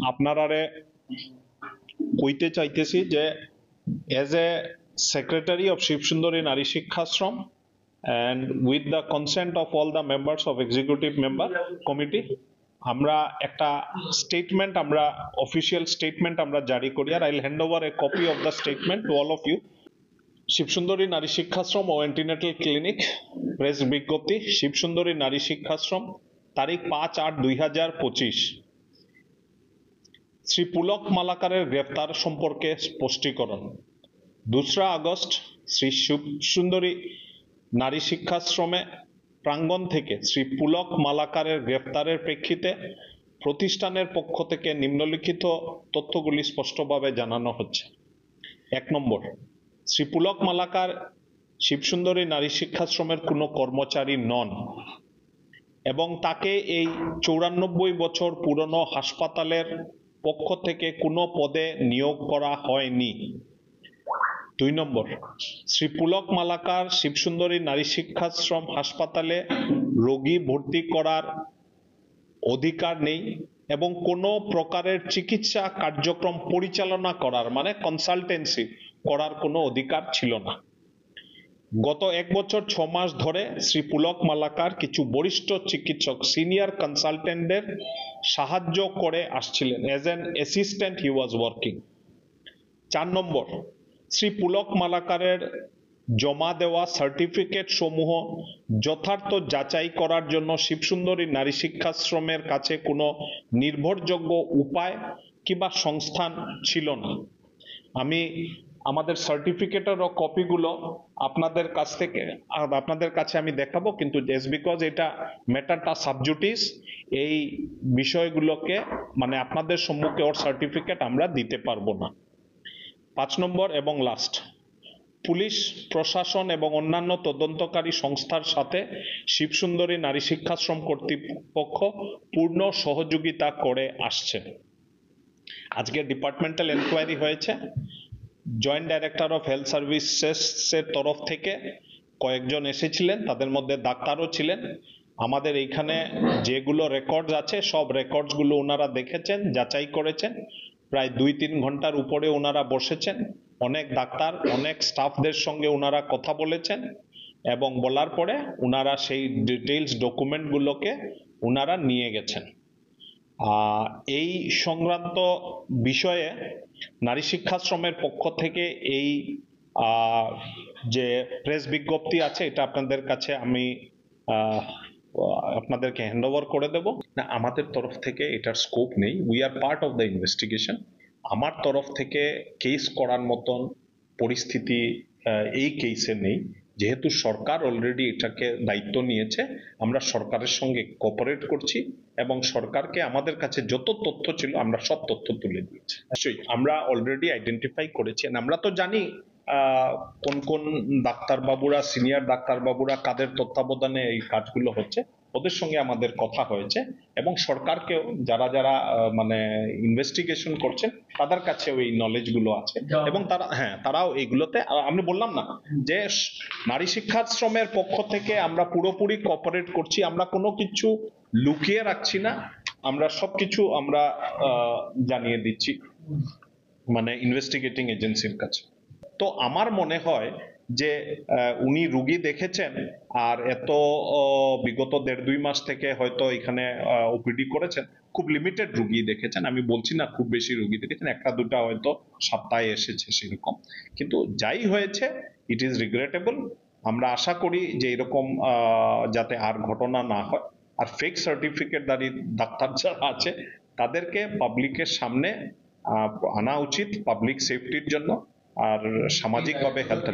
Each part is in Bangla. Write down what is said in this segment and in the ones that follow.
আপনারারে কইতে চাইতেছি যে as a secretary of Shivsundari Nari Shikshashram and with the consent of all the members of executive member committee আমরা একটা স্টেটমেন্ট আমরা অফিসিয়াল স্টেটমেন্ট আমরা জারি করি আর I'll hand over a copy of the statement to all of you. Shibsundari Nari Shikshashram ও অ্যান্টিনেটাল ক্লিনিক প্রেস বিজ্ঞপ্তি শিবসুন্দরী নারী শিক্ষাশ্রম তারিখ 5/8/2025। শ্রী পুলক মালাকারের গ্রেফতার সম্পর্কে স্পষ্টীকরণ। 2 আগস্ট শ্রী শিবসুন্দরী নারী শিক্ষাশ্রমে প্রাঙ্গণ থেকে শ্রী পুলক মালাকারের গ্রেফতারের প্রেক্ষিতে প্রতিষ্ঠানের পক্ষ থেকে নিম্নলিখিত তথ্যগুলি স্পষ্টভাবে জানানো হচ্ছে। 1 নম্বর, শ্রী পুলক মালাকার শিবসুন্দরী নারী শিক্ষাশ্রমের কোনো কর্মচারী নন এবং তাকে এই 94 বছর পুরনো হাসপাতালের পক্ষ থেকে কোনো পদে নিয়োগ করা হয়নি। 2 নম্বর, শ্রী পুলক মালাকার শিবসুন্দরী নারী শিক্ষাশ্রম হাসপাতালে রোগী ভর্তি করার অধিকার নেই এবং কোনো প্রকারের চিকিৎসা কার্যক্রম পরিচালনা করার মানে কনসালটেন্সি করার কোনো অধিকার ছিল না। গত 1 বছর 6 মাস ধরে শ্রী পুলক মালাকার কিছু বরিষ্ঠ চিকিৎসক সিনিয়র কনসালটেন্টদের সাহায্য করে আসছিলেন। As an assistant he was working. 4 নম্বর, শ্রী পুলক মালাকারের জমা দেওয়া সার্টিফিকেট সমূহ যথার্থ যাচাই করার জন্য শিবসুন্দরী নারী শিক্ষাশ্রমের কাছে কোনো নির্ভরযোগ্য উপায় কিংবা সংস্থান ছিল না। আমি আমাদের সার্টিফিকেটের কপিগুলো আপনাদের কাছ থেকে আপনাদের কাছে আমি দেখাবো, কিন্তু জাস্ট বিকজ এটা ম্যাটারটা সাবজুডিস, এই বিষয়গুলোকে মানে আপনাদের সম্মুখে ওর সার্টিফিকেট আমরা দিতে পারবো না। 5 নম্বর এবং লাস্ট, পুলিশ প্রশাসন এবং অন্যান্য তদন্তকারী সংস্থার সাথে শিবসুন্দরী নারী শিক্ষাশ্রম কর্তৃপক্ষ পূর্ণ সহযোগিতা করে আসছে। আজকে ডিপার্টমেন্টাল এনকোয়ারি হয়েছে। জয়েন্ট ডাইরেক্টর অফ হেলথ সার্ভিসেসের তরফ থেকে কয়েকজন এসেছিলেন, তাদের মধ্যে ডাক্তারও ছিলেন। আমাদের এইখানে যেগুলো রেকর্ডস আছে সব রেকর্ডসগুলো ওনারা দেখেছেন, যাচাই করেছেন। প্রায় 2-3 ঘন্টার উপরে ওনারা বসেছেন। অনেক ডাক্তার অনেক স্টাফদের সঙ্গে ওনারা কথা বলেছেন এবং বলার পরে ওনারা সেই ডিটেইলস ডকুমেন্টগুলোকে ওনারা নিয়ে গেছেন। এই সংক্রান্ত বিষয়ে নারী শিক্ষাশ্রমের পক্ষ থেকে এই যে প্রেস বিজ্ঞপ্তি আছে এটা আপনাদের কাছে আমি আপনাদেরকে হ্যান্ড ওভার করে দেব। না, আমাদের তরফ থেকে এটার স্কোপ নেই, we are part of the investigation. আমার তরফ থেকে কেস করার মতন পরিস্থিতি এই কেসে নেই, যেহেতু সরকার অলরেডি এটাকে দায়িত্ব নিয়েছে। আমরা সরকারের সঙ্গে কোঅপারেট করছি এবং সরকারকে আমাদের কাছে যত তথ্য ছিল আমরা সব তথ্য তুলে দিয়েছি। নিশ্চয়ই আমরা অলরেডি আইডেন্টিফাই করেছি। আমরা তো জানি কোন কোন ডাক্তারবাবুরা, সিনিয়র ডাক্তারবাবুরা কাদের তত্ত্বাবধানে এই কাজগুলো হচ্ছে, ওদের সঙ্গে আমাদের কথা হয়েছে এবং সরকারকেও যারা যারা মানে ইনভেস্টিগেশন করছেন তাদের কাছেও এই নলেজ গুলো আছে এবং তারাও এইগুলোতে, আমি বললাম না যে নারী শিক্ষাশ্রমের পক্ষ থেকে আমরা পুরোপুরি কোঅপারেট করছি, আমরা কোনো কিছু লুকিয়ে রাখছি না, আমরা সবকিছু আমরা জানিয়ে দিচ্ছি মানে ইনভেস্টিগেটিং এজেন্সির কাছে। তো আমার মনে হয় যে উনি রুগী দেখেছেন আর এত বিগত 1.5-2 মাস থেকে হয়তো এখানে ওপিডি করেছেন, খুব লিমিটেড রুগী দেখেছেন। আমি বলছি না খুব বেশি রুগী দেখেছেন, 1-2টা হয়তো সপ্তাহে এসেছে সেরকম, কিন্তু যাই হয়েছে ইট ইজ রিগ্রেটেবল। আমরা আশা করি যে এরকম যাতে আর ঘটনা না হয়। আর ফেক সার্টিফিকেটধারী ডাক্তার যারা আছে তাদেরকে পাবলিকের সামনে আনা উচিত পাবলিক সেফটির জন্য আর সামাজিকভাবে হেলথ।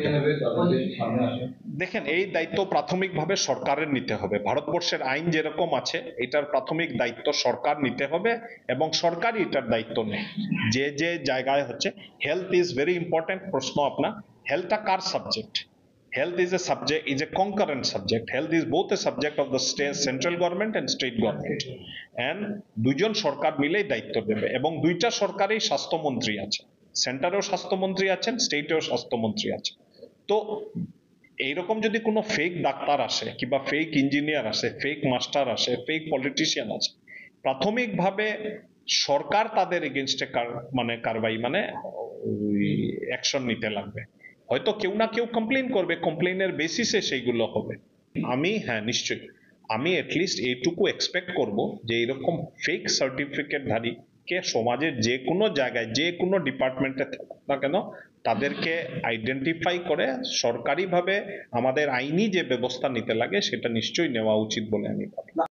দেখেন, এই দায়িত্ব প্রাথমিকভাবে সরকারের নিতে হবে। ভারতবর্ষের আইন যেরকম আছে এটার প্রাথমিক দায়িত্ব সরকার নিতে হবে এবং সরকারই এটার দায়িত্ব নেয়। যে যে জায়গায় হচ্ছে হেলথ ইজ ভেরি ইম্পর্টেন্ট। প্রশ্ন আপনার, হেলথটা কার subject? Health is a subject, is a concurrent subject. Health is both a subject of the state, central government and state government. And দুইজন সরকার মিলেই দায়িত্ব দেবে এবং দুইটা সরকারই স্বাস্থ্যমন্ত্রী আছে, সেন্টারেও স্বাস্থ্যমন্ত্রী আছেন, স্টেটেও স্বাস্থ্যমন্ত্রী আছে। তো এইরকম যদি কোনো ফেক ডাক্তার আসে কিংবা ফেক ইঞ্জিনিয়ার আসে, ফেক মাস্টার আসে, ফেক পলিটিশিয়ান আসে, প্রাথমিকভাবে সরকার তাদের এগেনস্টে মানে কারবাই মানে অ্যাকশন নিতে লাগবে। হয়তো কেউ না কেউ কমপ্লেন করবে, কমপ্লেনের বেসিসে সেইগুলো হবে। হ্যাঁ নিশ্চয়ই, আমি অ্যাটলিস্ট এইটুকু এক্সপেক্ট করব যে এরকম ফেক সার্টিফিকেট ধারী কে সমাজের যে কোনো জায়গায় যে কোনো ডিপার্টমেন্টে থাকুক না কেন তাদেরকে আইডেন্টিফাই করে সরকারিভাবে আমাদের আইনি যে ব্যবস্থা নিতে লাগে সেটা নিশ্চয়ই নেওয়া উচিত বলে আমি ভাবি।